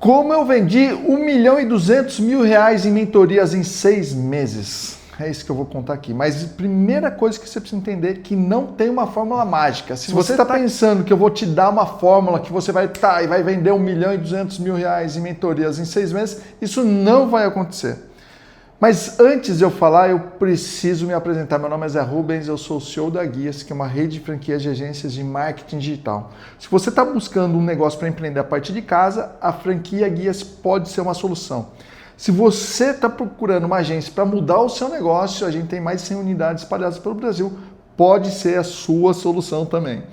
Como eu vendi 1.200.000 reais em mentorias em 6 meses? É isso que eu vou contar aqui. Mas primeira coisa que você precisa entender é que não tem uma fórmula mágica. Se você está pensando que eu vou te dar uma fórmula que você vai e vai vender 1.200.000 reais em mentorias em 6 meses, isso não vai acontecer. Mas antes de eu falar, eu preciso me apresentar. Meu nome é Zé Rubens, eu sou o CEO da Guias, que é uma rede de franquias de agências de marketing digital. Se você está buscando um negócio para empreender a partir de casa, a franquia Guias pode ser uma solução. Se você está procurando uma agência para mudar o seu negócio, a gente tem mais de 100 unidades espalhadas pelo Brasil, pode ser a sua solução também.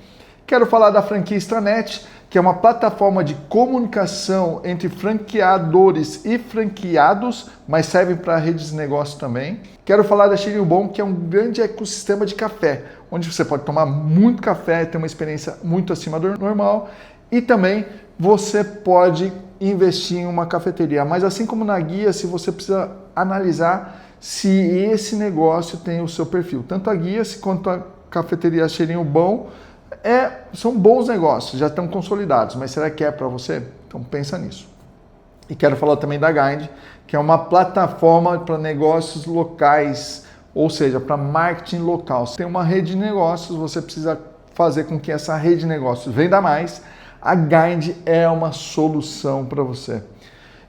Quero falar da franquia Extranet, que é uma plataforma de comunicação entre franqueadores e franqueados, mas serve para redes de negócio também. Quero falar da Cheirinho Bom, que é um grande ecossistema de café, onde você pode tomar muito café, ter uma experiência muito acima do normal, e também você pode investir em uma cafeteria. Mas assim como na guia, se você precisa analisar se esse negócio tem o seu perfil. Tanto a guia quanto a cafeteria Cheirinho Bom são bons negócios, já estão consolidados, mas será que é para você? Então pensa nisso. E quero falar também da Guide, que é uma plataforma para negócios locais, ou seja, para marketing local. Se tem uma rede de negócios, você precisa fazer com que essa rede de negócios venda mais. A Guide é uma solução para você.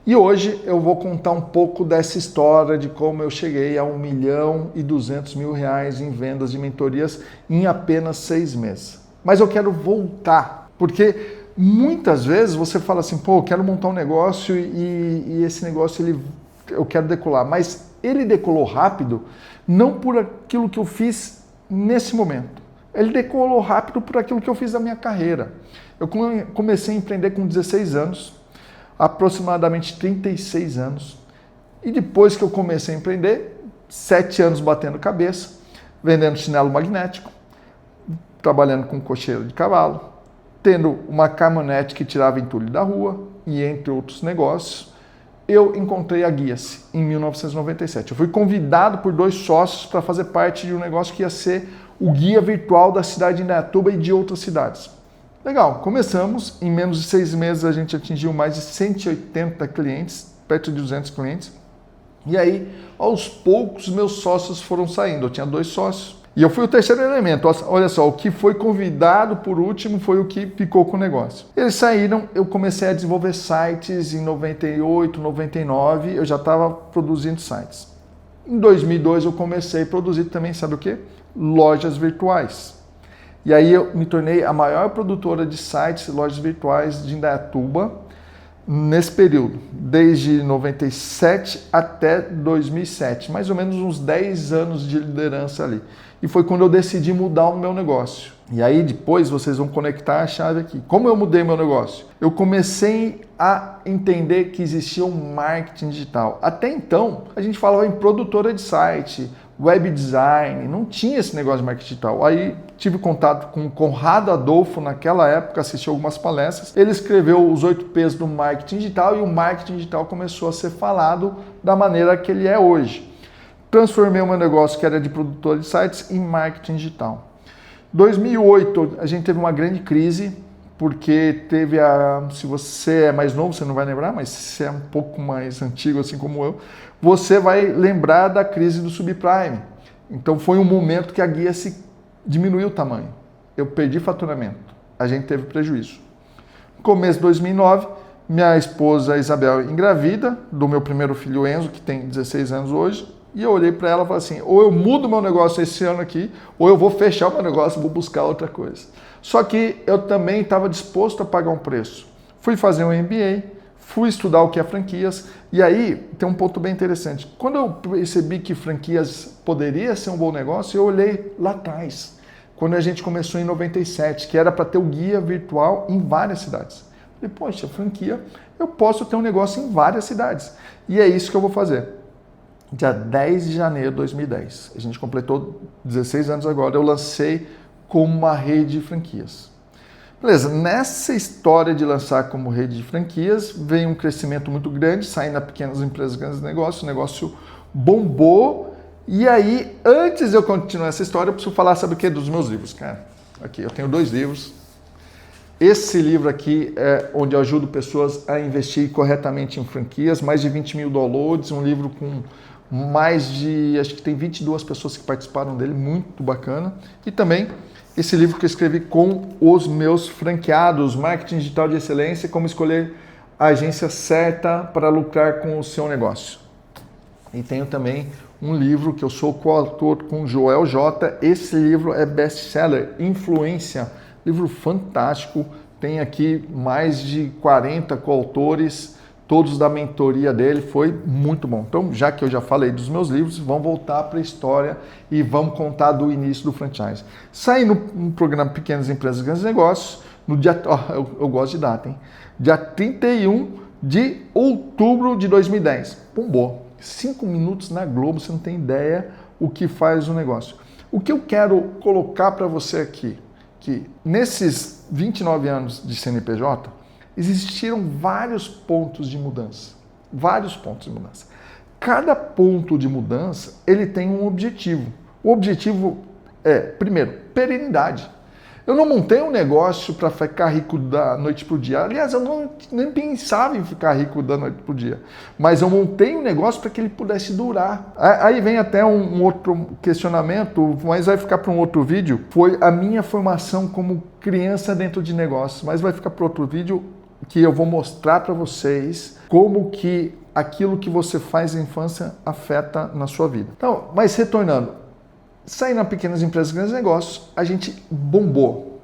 E hoje eu vou contar um pouco dessa história de como eu cheguei a 1.200.000 reais em vendas de mentorias em apenas 6 meses. Mas eu quero voltar, porque muitas vezes você fala assim, pô, eu quero montar um negócio e esse negócio eu quero decolar, mas ele decolou rápido não por aquilo que eu fiz nesse momento. Ele decolou rápido por aquilo que eu fiz na minha carreira. Eu comecei a empreender com 16 anos, aproximadamente 36 anos, e depois que eu comecei a empreender, 7 anos batendo cabeça, vendendo chinelo magnético, trabalhando com cocheiro de cavalo, tendo uma caminhonete que tirava entulho da rua e entre outros negócios, eu encontrei a Guias em 1997. Eu fui convidado por 2 sócios para fazer parte de um negócio que ia ser o guia virtual da cidade de Indaiatuba e de outras cidades. Legal, começamos, em menos de 6 meses a gente atingiu mais de 180 clientes, perto de 200 clientes, e aí aos poucos meus sócios foram saindo, eu tinha 2 sócios, e eu fui o terceiro elemento. Olha só, o que foi convidado por último foi o que ficou com o negócio. Eles saíram, eu comecei a desenvolver sites em 98, 99, eu já estava produzindo sites. Em 2002 eu comecei a produzir também, sabe o quê? Lojas virtuais. E aí eu me tornei a maior produtora de sites e lojas virtuais de Indaiatuba nesse período, desde 97 até 2007, mais ou menos uns 10 anos de liderança ali. E foi quando eu decidi mudar o meu negócio. E aí depois vocês vão conectar a chave aqui. Como eu mudei meu negócio? Eu comecei a entender que existia um marketing digital. Até então, a gente falava em produtora de site, web design, não tinha esse negócio de marketing digital. Aí tive contato com o Conrado Adolfo naquela época, assisti algumas palestras. Ele escreveu os 8 P's do marketing digital e o marketing digital começou a ser falado da maneira que ele é hoje. Transformei o meu negócio, que era de produtora de sites, em marketing digital. 2008, a gente teve uma grande crise, porque teve se você é mais novo, você não vai lembrar, mas se você é um pouco mais antigo, assim como eu, você vai lembrar da crise do subprime. Então foi um momento que a guia diminuiu o tamanho. Eu perdi faturamento, a gente teve prejuízo. No começo de 2009, minha esposa Isabel engravida do meu primeiro filho Enzo, que tem 16 anos hoje, e eu olhei para ela e falei assim, ou eu mudo meu negócio esse ano aqui, ou eu vou fechar o meu negócio e vou buscar outra coisa. Só que eu também estava disposto a pagar um preço. Fui fazer um MBA, fui estudar o que é franquias, e aí tem um ponto bem interessante. Quando eu percebi que franquias poderia ser um bom negócio, eu olhei lá atrás, quando a gente começou em 97, que era para ter o guia virtual em várias cidades. Falei, poxa, franquia, eu posso ter um negócio em várias cidades. E é isso que eu vou fazer. Dia 10 de janeiro de 2010, a gente completou 16 anos agora, eu lancei como uma rede de franquias. Beleza, nessa história de lançar como rede de franquias, veio um crescimento muito grande, saindo a pequenas empresas, grandes negócios, o negócio bombou. E aí, antes de eu continuar essa história, eu preciso falar, sabe o que? Dos meus livros, cara. Aqui, eu tenho 2 livros. Esse livro aqui é onde eu ajudo pessoas a investir corretamente em franquias, mais de 20 mil downloads, um livro com mais de, acho que tem 22 pessoas que participaram dele, muito bacana. E também esse livro que eu escrevi com os meus franqueados, Marketing Digital de Excelência, como escolher a agência certa para lucrar com o seu negócio. E tenho também um livro que eu sou coautor com Joel J. Esse livro é best-seller, Influência, livro fantástico. Tem aqui mais de 40 coautores, todos da mentoria dele, foi muito bom. Então, já que eu já falei dos meus livros, vamos voltar para a história e vamos contar do início do franchise. Saí no programa Pequenas Empresas, Grandes Negócios, no dia, eu gosto de data, hein? Dia 31 de outubro de 2010. Bombou. 5 minutos na Globo, você não tem ideia o que faz o negócio. O que eu quero colocar para você aqui, que nesses 29 anos de CNPJ, existiram vários pontos de mudança. Vários pontos de mudança. Cada ponto de mudança, ele tem um objetivo. O objetivo é, primeiro, perenidade. Eu não montei um negócio para ficar rico da noite para o dia. Aliás, eu nem pensava em ficar rico da noite para o dia. Mas eu montei um negócio para que ele pudesse durar. Aí vem até um outro questionamento, mas vai ficar para um outro vídeo. Foi a minha formação como criança dentro de negócios. Mas vai ficar para outro vídeo que eu vou mostrar para vocês como que aquilo que você faz na infância afeta na sua vida. Então, mas retornando. Saí na Pequenas Empresas, Grandes Negócios, a gente bombou.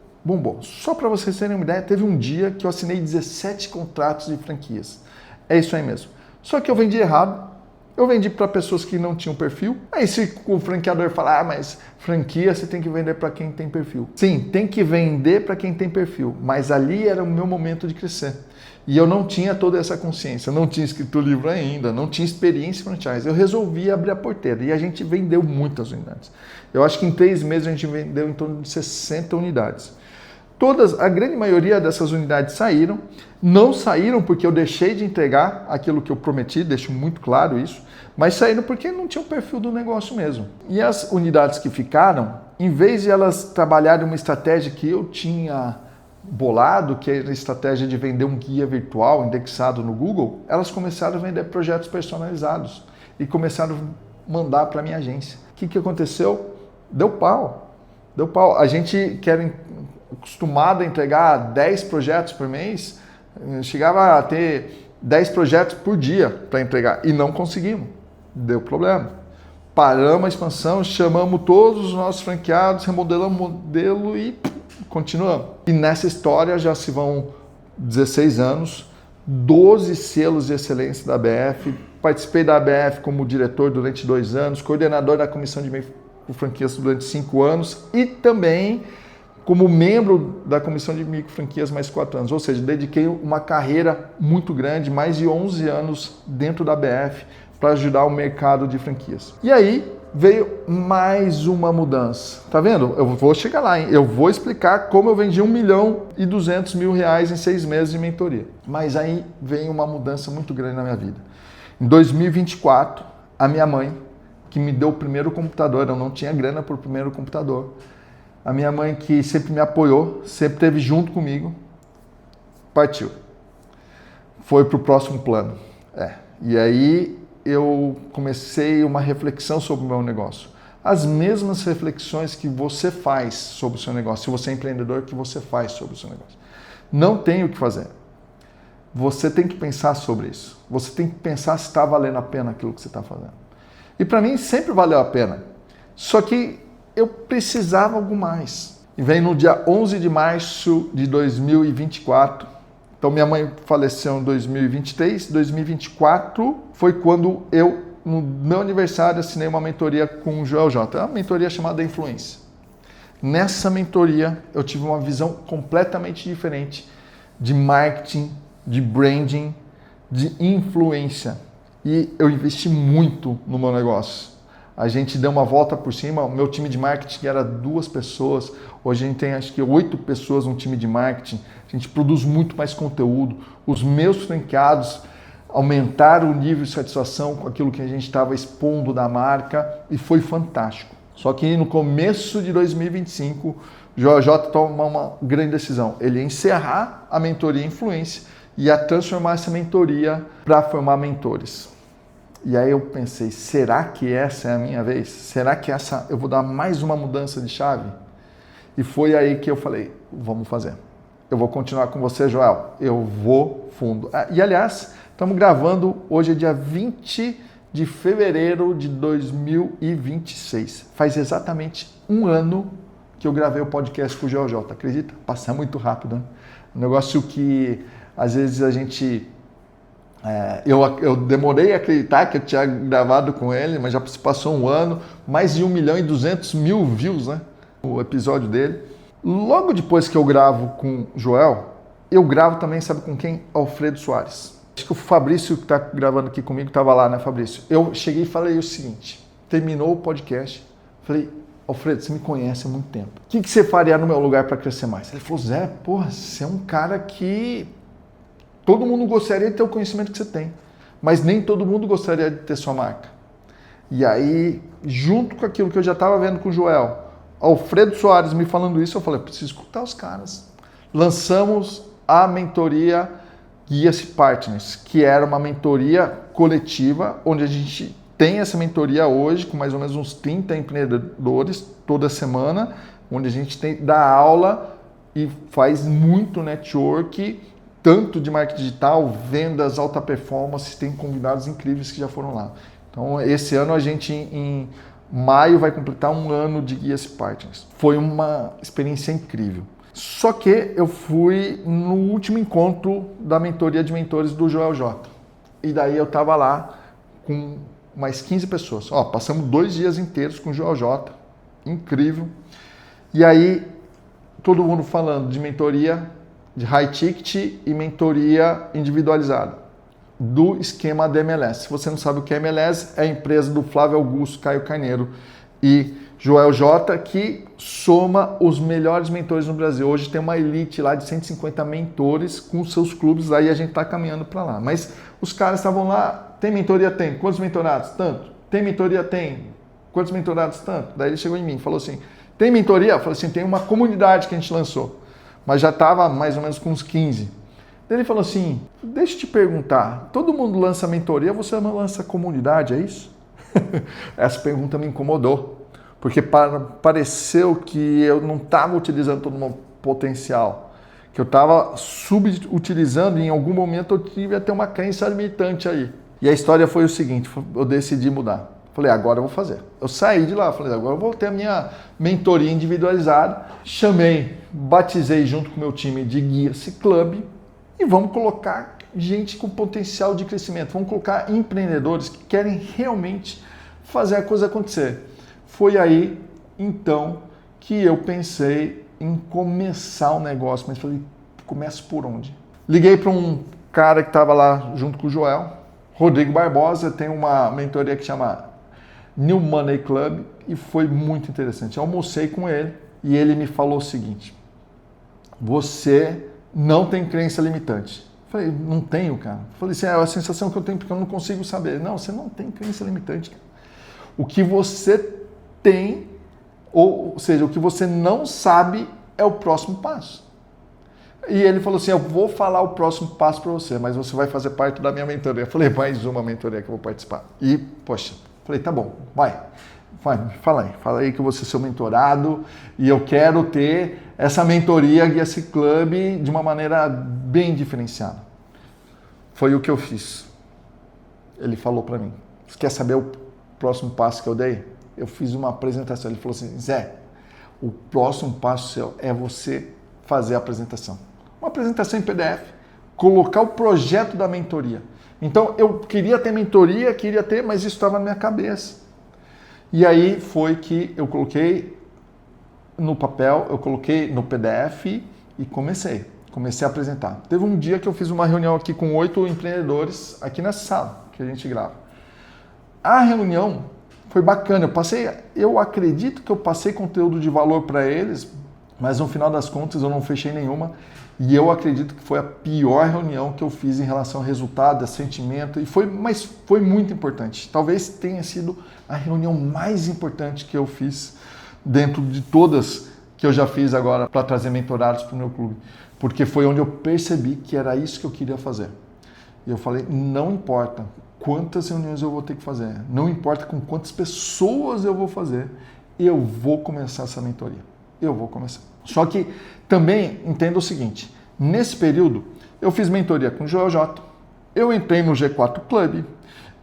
Só para vocês terem uma ideia, teve um dia que eu assinei 17 contratos de franquias. É isso aí mesmo. Só que eu vendi errado, eu vendi para pessoas que não tinham perfil. Aí se o franqueador falar, mas franquia você tem que vender para quem tem perfil. Sim, tem que vender para quem tem perfil, mas ali era o meu momento de crescer. E eu não tinha toda essa consciência, não tinha escrito o livro ainda, não tinha experiência em franchise. Eu resolvi abrir a porteira e a gente vendeu muitas unidades. Eu acho que em 3 meses a gente vendeu em torno de 60 unidades. A grande maioria dessas unidades saíram, não saíram porque eu deixei de entregar aquilo que eu prometi, deixo muito claro isso, mas saíram porque não tinha o perfil do negócio mesmo. E as unidades que ficaram, em vez de elas trabalharem uma estratégia que eu tinha bolado, que é a estratégia de vender um guia virtual indexado no Google, elas começaram a vender projetos personalizados e começaram a mandar para a minha agência. O que aconteceu? Deu pau. A gente que era acostumado a entregar 10 projetos por mês, chegava a ter 10 projetos por dia para entregar e não conseguimos. Deu problema. Paramos a expansão, chamamos todos os nossos franqueados, remodelamos o modelo e continuamos. E nessa história já se vão 16 anos, 12 selos de excelência da ABF, participei da ABF como diretor durante 2 anos, coordenador da comissão de microfranquias durante 5 anos e também como membro da comissão de microfranquias mais 4 anos. Ou seja, dediquei uma carreira muito grande, mais de 11 anos dentro da ABF para ajudar o mercado de franquias. E aí veio mais uma mudança. Tá vendo? Eu vou chegar lá, hein? Eu vou explicar como eu vendi R$1.200.000 em 6 meses de mentoria. Mas aí veio uma mudança muito grande na minha vida. Em 2024, a minha mãe, que me deu o primeiro computador, eu não tinha grana para o primeiro computador, a minha mãe que sempre me apoiou, sempre esteve junto comigo, partiu. Foi para o próximo plano. E aí eu comecei uma reflexão sobre o meu negócio. As mesmas reflexões que você faz sobre o seu negócio, se você é empreendedor, que você faz sobre o seu negócio. Não tem o que fazer. Você tem que pensar sobre isso. Você tem que pensar se está valendo a pena aquilo que você está fazendo. E para mim sempre valeu a pena. Só que eu precisava algo mais. E vem no dia 11 de março de 2024. Então minha mãe faleceu em 2023. 2024 foi quando eu, no meu aniversário, assinei uma mentoria com o Joel J. É uma mentoria chamada Influência. Nessa mentoria eu tive uma visão completamente diferente de marketing, de branding, de influência. E eu investi muito no meu negócio. A gente deu uma volta por cima, o meu time de marketing era 2 pessoas, hoje a gente tem acho que 8 pessoas no time de marketing, a gente produz muito mais conteúdo, os meus franqueados aumentaram o nível de satisfação com aquilo que a gente estava expondo da marca e foi fantástico. Só que no começo de 2025 Joel J toma uma grande decisão. Ele ia encerrar a mentoria Influência e ia transformar essa mentoria para formar mentores. E aí eu pensei, será que essa é a minha vez? Será que eu vou dar mais uma mudança de chave? E foi aí que eu falei, vamos fazer. Eu vou continuar com você, Joel. Eu vou fundo. E aliás, estamos gravando, hoje é dia 20 de fevereiro de 2026. Faz exatamente um ano que eu gravei o podcast com o Joel J. Acredita? Passa muito rápido, né? Um negócio que às vezes a gente... Eu demorei a acreditar que eu tinha gravado com ele, mas já se passou um ano, mais de 1.200.000 views, né? O episódio dele. Logo depois que eu gravo com o Joel, eu gravo também, sabe com quem? Alfredo Soares. Acho que o Fabrício que está gravando aqui comigo estava lá, né, Fabrício? Eu cheguei e falei o seguinte, terminou o podcast, falei, Alfredo, você me conhece há muito tempo. O que você faria no meu lugar para crescer mais? Ele falou, Zé, porra, você é um cara que todo mundo gostaria de ter o conhecimento que você tem, mas nem todo mundo gostaria de ter sua marca. E aí, junto com aquilo que eu já estava vendo com o Joel, Alfredo Soares me falando isso, eu falei, preciso escutar os caras. Lançamos a mentoria Guia-se Partners, que era uma mentoria coletiva, onde a gente tem essa mentoria hoje, com mais ou menos uns 30 empreendedores toda semana, onde a gente dá aula e faz muito network, tanto de marketing digital, vendas, alta performance, tem convidados incríveis que já foram lá. Então, esse ano a gente, em maio, vai completar um ano de Guia-se Partners. Foi uma experiência incrível. Só que eu fui no último encontro da mentoria de mentores do Joel J. E daí eu estava lá com mais 15 pessoas. Passamos 2 dias inteiros com o Joel J. Incrível. E aí, todo mundo falando de mentoria de high ticket e mentoria individualizada, do esquema da MLS. Se você não sabe o que é MLS, é a empresa do Flávio Augusto, Caio Carneiro e Joel J, que soma os melhores mentores no Brasil. Hoje tem uma elite lá de 150 mentores com seus clubes, aí a gente está caminhando para lá. Mas os caras estavam lá, tem mentoria? Tem. Quantos mentorados? Tanto. Tem mentoria? Tem. Quantos mentorados? Tanto. Daí ele chegou em mim e falou assim, tem mentoria? Eu falei assim, tem uma comunidade que a gente lançou, mas já estava mais ou menos com uns 15. Daí ele falou assim, deixa eu te perguntar, todo mundo lança mentoria, você não lança comunidade, é isso? Essa pergunta me incomodou, porque pareceu que eu não estava utilizando todo o meu potencial, que eu estava subutilizando e em algum momento eu tive até uma crença limitante aí. E a história foi o seguinte, eu decidi mudar. Falei, agora eu vou fazer. Eu saí de lá, falei, agora eu vou ter a minha mentoria individualizada. Chamei, batizei junto com o meu time de Guia-se Club e vamos colocar gente com potencial de crescimento. Vamos colocar empreendedores que querem realmente fazer a coisa acontecer. Foi aí, então, que eu pensei em começar o negócio. Mas falei, começo por onde? Liguei para um cara que estava lá junto com o Joel, Rodrigo Barbosa, tem uma mentoria que chama New Money Club e foi muito interessante. Eu almocei com ele e ele me falou o seguinte, você não tem crença limitante. Eu falei, não tenho, cara. Eu falei assim, é a sensação que eu tenho porque eu não consigo saber. Não, você não tem crença limitante, cara. O que você tem, ou seja, o que você não sabe é o próximo passo. E ele falou assim, eu vou falar o próximo passo para você, mas você vai fazer parte da minha mentoria. Eu falei, mais uma mentoria que eu vou participar. E, poxa, falei, tá bom, vai, fala aí que eu vou ser seu mentorado e eu quero ter essa mentoria Guia-se Club de uma maneira bem diferenciada. Foi o que eu fiz. Ele falou para mim, você quer saber o próximo passo que eu dei? Eu fiz uma apresentação, ele falou assim, Zé, o próximo passo seu é você fazer a apresentação. Uma apresentação em PDF, colocar o projeto da mentoria. Então, eu queria ter mentoria, mas isso estava na minha cabeça. E aí foi que eu coloquei no papel, eu coloquei no PDF e comecei a apresentar. Teve um dia que eu fiz uma reunião aqui com 8 empreendedores, aqui nessa sala que a gente grava. A reunião foi bacana, eu acredito que eu passei conteúdo de valor para eles, mas no final das contas eu não fechei nenhuma. E eu acredito que foi a pior reunião que eu fiz em relação ao resultado, a sentimento, mas foi muito importante. Talvez tenha sido a reunião mais importante que eu fiz dentro de todas que eu já fiz agora para trazer mentorados para o meu clube, porque foi onde eu percebi que era isso que eu queria fazer. E eu falei, não importa quantas reuniões eu vou ter que fazer, não importa com quantas pessoas eu vou fazer, eu vou começar essa mentoria. Eu vou começar. Só que também entenda o seguinte, nesse período eu fiz mentoria com o Joel J, eu entrei no G4 Club,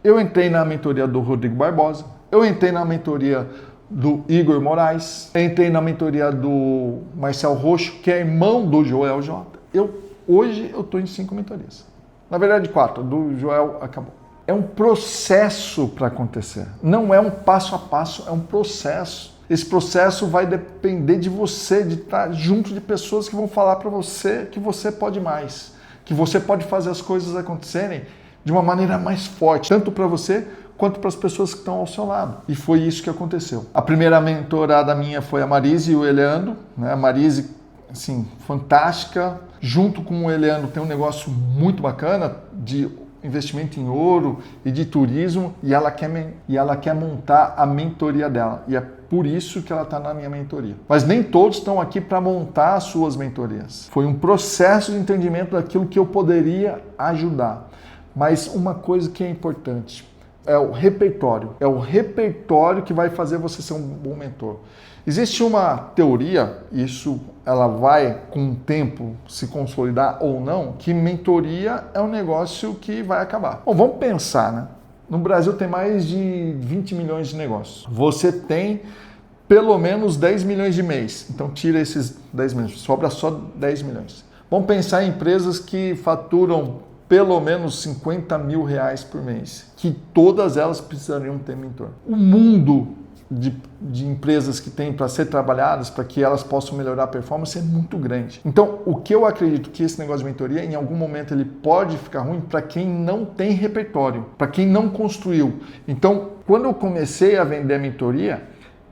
eu entrei na mentoria do Rodrigo Barbosa, eu entrei na mentoria do Igor Moraes, entrei na mentoria do Marcel Roxo, que é irmão do Joel J. Hoje eu estou em 5 mentorias. Na verdade 4, do Joel acabou. É um processo para acontecer, não é um passo a passo, é um processo. Esse processo vai depender de você, de estar junto de pessoas que vão falar para você que você pode mais, que você pode fazer as coisas acontecerem de uma maneira mais forte, tanto para você quanto para as pessoas que estão ao seu lado. E foi isso que aconteceu. A primeira mentorada minha foi a Marise e o Eleandro, né? A Marise, assim, fantástica. Junto com o Eleandro tem um negócio muito bacana de investimento em ouro e de turismo, e ela quer montar a mentoria dela. E é por isso que ela está na minha mentoria. Mas nem todos estão aqui para montar as suas mentorias. Foi um processo de entendimento daquilo que eu poderia ajudar. Mas uma coisa que é importante é o repertório. É o repertório que vai fazer você ser um bom mentor. Existe uma teoria, isso ela vai com o tempo se consolidar ou não, que mentoria é um negócio que vai acabar. Bom, vamos pensar, né? No Brasil tem mais de 20 milhões de negócios. Você tem pelo menos 10 milhões de mês. Então tira esses 10 milhões, sobra só 10 milhões. Vamos pensar em empresas que faturam pelo menos 50 mil reais por mês, que todas elas precisariam ter mentor. O mundo de empresas que tem para ser trabalhadas, para que elas possam melhorar a performance, é muito grande. Então, o que eu acredito que esse negócio de mentoria, em algum momento, ele pode ficar ruim para quem não tem repertório, para quem não construiu. Então, quando eu comecei a vender a mentoria,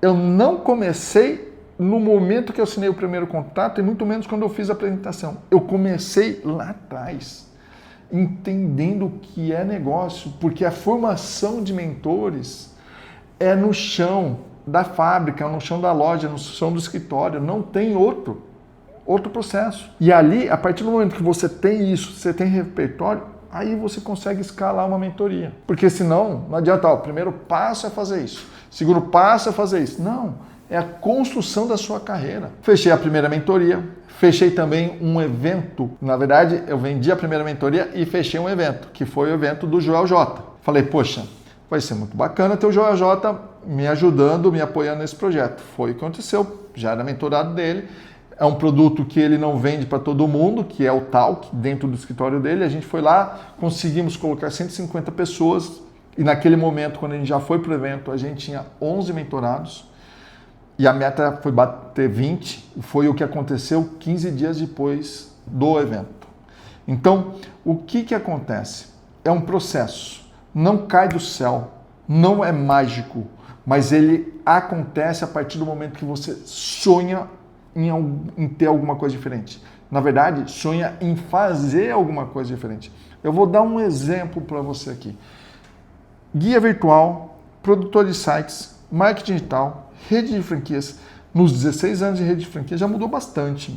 eu não comecei no momento que eu assinei o primeiro contrato e muito menos quando eu fiz a apresentação. Eu comecei lá atrás, entendendo o que é negócio, porque a formação de mentores é no chão da fábrica, no chão da loja, no chão do escritório, não tem outro processo. E ali, a partir do momento que você tem isso, você tem repertório, aí você consegue escalar uma mentoria. Porque senão, não adianta, o primeiro passo é fazer isso, segundo passo é fazer isso. Não, é a construção da sua carreira. Fechei a primeira mentoria, fechei também um evento. Na verdade, eu vendi a primeira mentoria e fechei um evento, que foi o evento do Joel J. Falei, poxa, vai ser muito bacana ter o Joel J me ajudando, me apoiando nesse projeto. Foi o que aconteceu, já era mentorado dele. É um produto que ele não vende para todo mundo, que é o Talk, dentro do escritório dele. A gente foi lá, conseguimos colocar 150 pessoas e naquele momento, quando a gente já foi para o evento, a gente tinha 11 mentorados e a meta foi bater 20. Foi o que aconteceu 15 dias depois do evento. Então, o que acontece? É um processo. Não cai do céu, não é mágico, mas ele acontece a partir do momento que você sonha em ter alguma coisa diferente. Na verdade, sonha em fazer alguma coisa diferente. Eu vou dar um exemplo para você aqui. Guia virtual, produtor de sites, marketing digital, rede de franquias. Nos 16 anos de rede de franquias já mudou bastante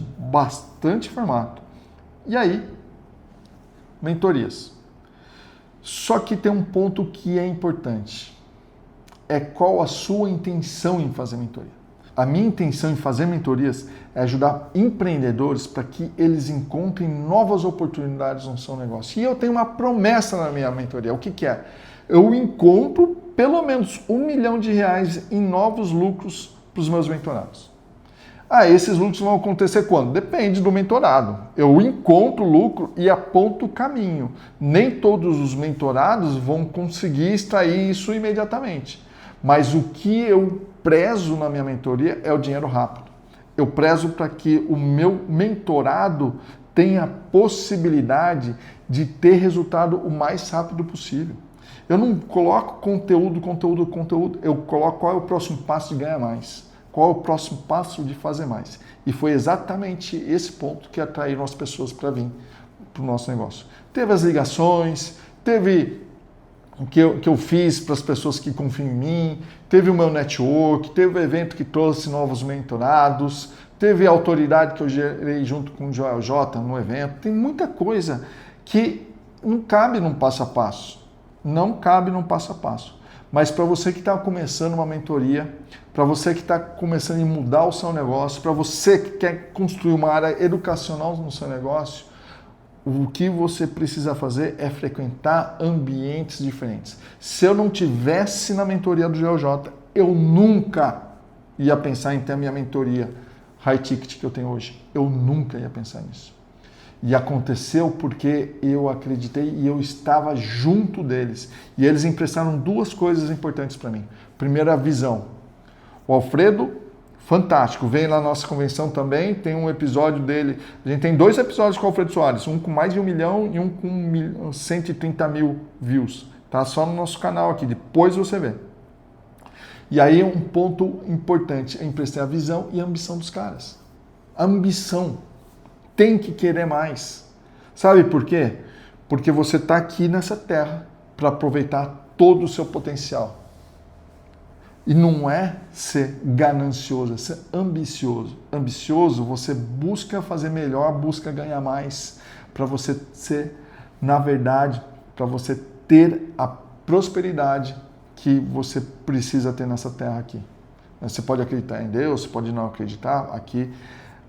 formato. E aí, mentorias. Só que tem um ponto que é importante. É qual a sua intenção em fazer mentoria. A minha intenção em fazer mentorias é ajudar empreendedores para que eles encontrem novas oportunidades no seu negócio. E eu tenho uma promessa na minha mentoria. O que é? Eu encontro pelo menos R$1 milhão em novos lucros para os meus mentorados. Esses lucros vão acontecer quando? Depende do mentorado. Eu encontro o lucro e aponto o caminho. Nem todos os mentorados vão conseguir extrair isso imediatamente. Mas o que eu prezo na minha mentoria é o dinheiro rápido. Eu prezo para que o meu mentorado tenha a possibilidade de ter resultado o mais rápido possível. Eu não coloco conteúdo. Eu coloco qual é o próximo passo de ganhar mais. Qual é o próximo passo de fazer mais? E foi exatamente esse ponto que atraiu as pessoas para vir para o nosso negócio. Teve as ligações, teve o que eu fiz para as pessoas que confiam em mim, teve o meu network, teve o evento que trouxe novos mentorados, teve a autoridade que eu gerei junto com o Joel J no evento. Tem muita coisa que não cabe num passo a passo. Não cabe num passo a passo. Mas para você que está começando uma mentoria, para você que está começando a mudar o seu negócio, para você que quer construir uma área educacional no seu negócio, o que você precisa fazer é frequentar ambientes diferentes. Se eu não tivesse na mentoria do GeoJ, eu nunca ia pensar em ter a minha mentoria high ticket que eu tenho hoje. Eu nunca ia pensar nisso. E aconteceu porque eu acreditei e eu estava junto deles. E eles emprestaram duas coisas importantes para mim. Primeiro, a visão. O Alfredo, fantástico, veio na nossa convenção também, tem um episódio dele. A gente tem 2 episódios com o Alfredo Soares, um com mais de 1 milhão e um com 130 mil views. Tá só no nosso canal aqui, depois você vê. E aí um ponto importante é emprestar a visão e a ambição dos caras. A ambição. Tem que querer mais. Sabe por quê? Porque você está aqui nessa terra para aproveitar todo o seu potencial. E não é ser ganancioso, é ser ambicioso. Ambicioso, você busca fazer melhor, busca ganhar mais, para você ser, na verdade, para você ter a prosperidade que você precisa ter nessa terra aqui. Você pode acreditar em Deus, você pode não acreditar aqui.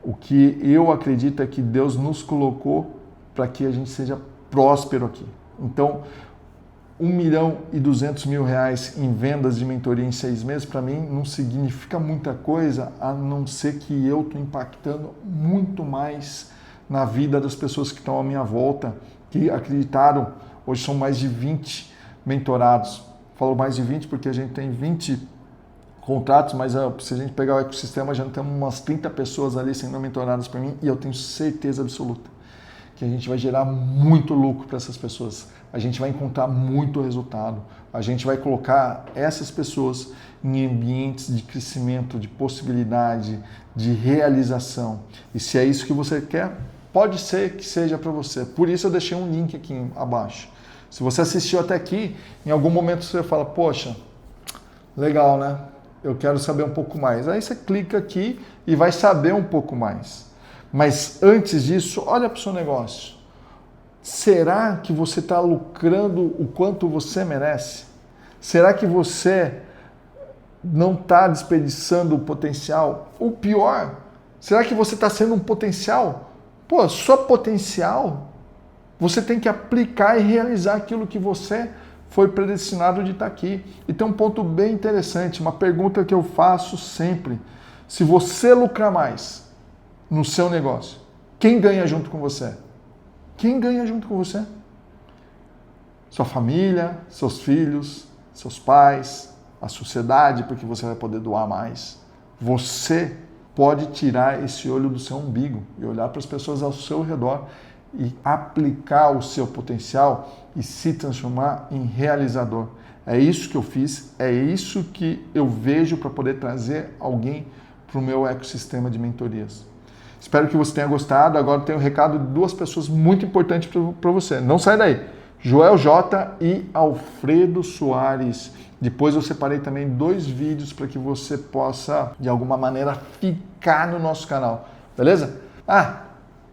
O que eu acredito é que Deus nos colocou para que a gente seja próspero aqui. Então, 1.200.000 reais em vendas de mentoria em 6 meses, para mim, não significa muita coisa, a não ser que eu estou impactando muito mais na vida das pessoas que estão à minha volta, que acreditaram. Hoje são mais de 20 mentorados. Falo mais de 20 porque a gente tem 20 contratos, mas se a gente pegar o ecossistema, já temos umas 30 pessoas ali sendo mentoradas para mim e eu tenho certeza absoluta que a gente vai gerar muito lucro para essas pessoas. A gente vai encontrar muito resultado. A gente vai colocar essas pessoas em ambientes de crescimento, de possibilidade, de realização. E se é isso que você quer, pode ser que seja para você. Por isso eu deixei um link aqui abaixo. Se você assistiu até aqui, em algum momento você fala, poxa, legal, né? Eu quero saber um pouco mais. Aí você clica aqui e vai saber um pouco mais. Mas antes disso, olha para o seu negócio. Será que você está lucrando o quanto você merece? Será que você não está desperdiçando o potencial? O pior, será que você está sendo um potencial? Pô, só potencial? Você tem que aplicar e realizar aquilo que você foi predestinado de estar aqui. E tem um ponto bem interessante, uma pergunta que eu faço sempre. Se você lucrar mais no seu negócio, quem ganha junto com você? Quem ganha junto com você? Sua família, seus filhos, seus pais, a sociedade, porque você vai poder doar mais. Você pode tirar esse olho do seu umbigo e olhar para as pessoas ao seu redor e aplicar o seu potencial e se transformar em realizador. É isso que eu fiz, é isso que eu vejo para poder trazer alguém para o meu ecossistema de mentorias. Espero que você tenha gostado. Agora eu tenho um recado de 2 pessoas muito importantes para você. Não sai daí. Joel J e Alfredo Soares. Depois eu separei também 2 vídeos para que você possa, de alguma maneira, ficar no nosso canal. Beleza?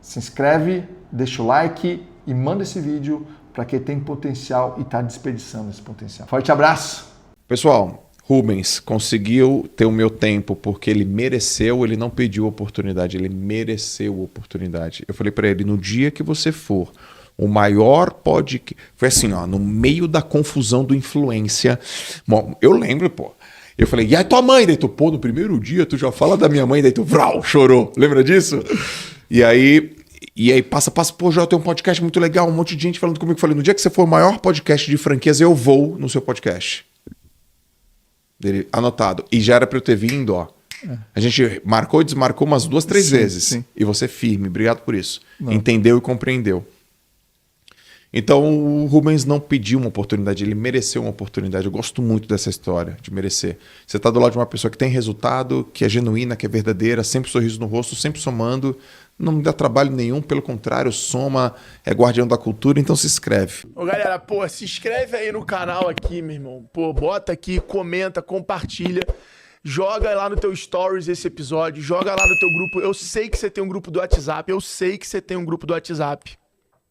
Se inscreve, deixa o like e manda esse vídeo para quem tem potencial e está desperdiçando esse potencial. Forte abraço! Pessoal, Rubens conseguiu ter o meu tempo porque ele mereceu, ele não pediu oportunidade, ele mereceu oportunidade. Eu falei para ele, no dia que você for o maior podcast... Foi assim, ó, no meio da confusão do influência. Bom, eu lembro, pô. Eu falei, e a tua mãe? Daí tu, pô, no primeiro dia tu já fala da minha mãe, daí tu, vrau, chorou. Lembra disso? E aí passa, pô, já tem um podcast muito legal, um monte de gente falando comigo. Eu falei, no dia que você for o maior podcast de franquias, eu vou no seu podcast. Dele, anotado. E já era para eu ter vindo, ó. A gente marcou e desmarcou umas 2, 3 vezes. Sim. E você firme, obrigado por isso. Não. Entendeu e compreendeu. Então o Rubens não pediu uma oportunidade, ele mereceu uma oportunidade. Eu gosto muito dessa história, de merecer. Você está do lado de uma pessoa que tem resultado, que é genuína, que é verdadeira, sempre sorriso no rosto, sempre somando. Não me dá trabalho nenhum, pelo contrário, soma, é guardião da cultura, então se inscreve. Ô galera, pô, se inscreve aí no canal aqui, meu irmão. Pô, bota aqui, comenta, compartilha. Joga lá no teu stories esse episódio, joga lá no teu grupo. Eu sei que você tem um grupo do WhatsApp,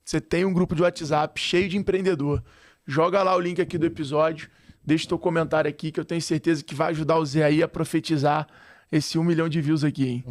Você tem um grupo de WhatsApp cheio de empreendedor. Joga lá o link aqui do episódio, deixa teu comentário aqui que eu tenho certeza que vai ajudar o Zé aí a profetizar esse 1 milhão de views aqui, hein?